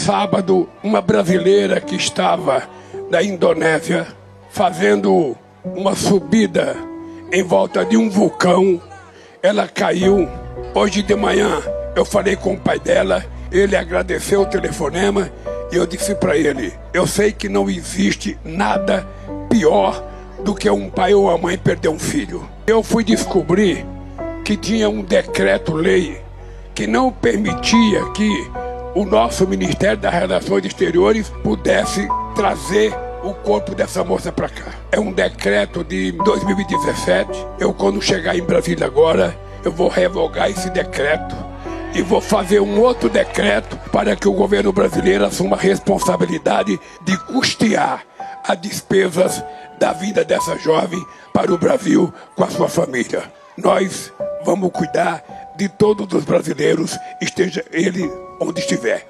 sábado, uma brasileira que estava na Indonésia fazendo uma subida em volta de um vulcão, ela caiu. Hoje de manhã eu falei com o pai dela, ele agradeceu o telefonema e eu disse para ele: eu sei que não existe nada pior do que um pai ou a mãe perder um filho. Eu fui descobrir que tinha um decreto-lei que não permitia que o nosso Ministério das Relações Exteriores pudesse trazer o corpo dessa moça para cá. É um decreto de 2017. Eu, quando chegar em Brasília agora, eu vou revogar esse decreto e vou fazer um outro decreto para que o governo brasileiro assuma a responsabilidade de custear as despesas da vida dessa jovem para o Brasil com a sua família. Nós vamos cuidar de todos os brasileiros, esteja ele onde estiver.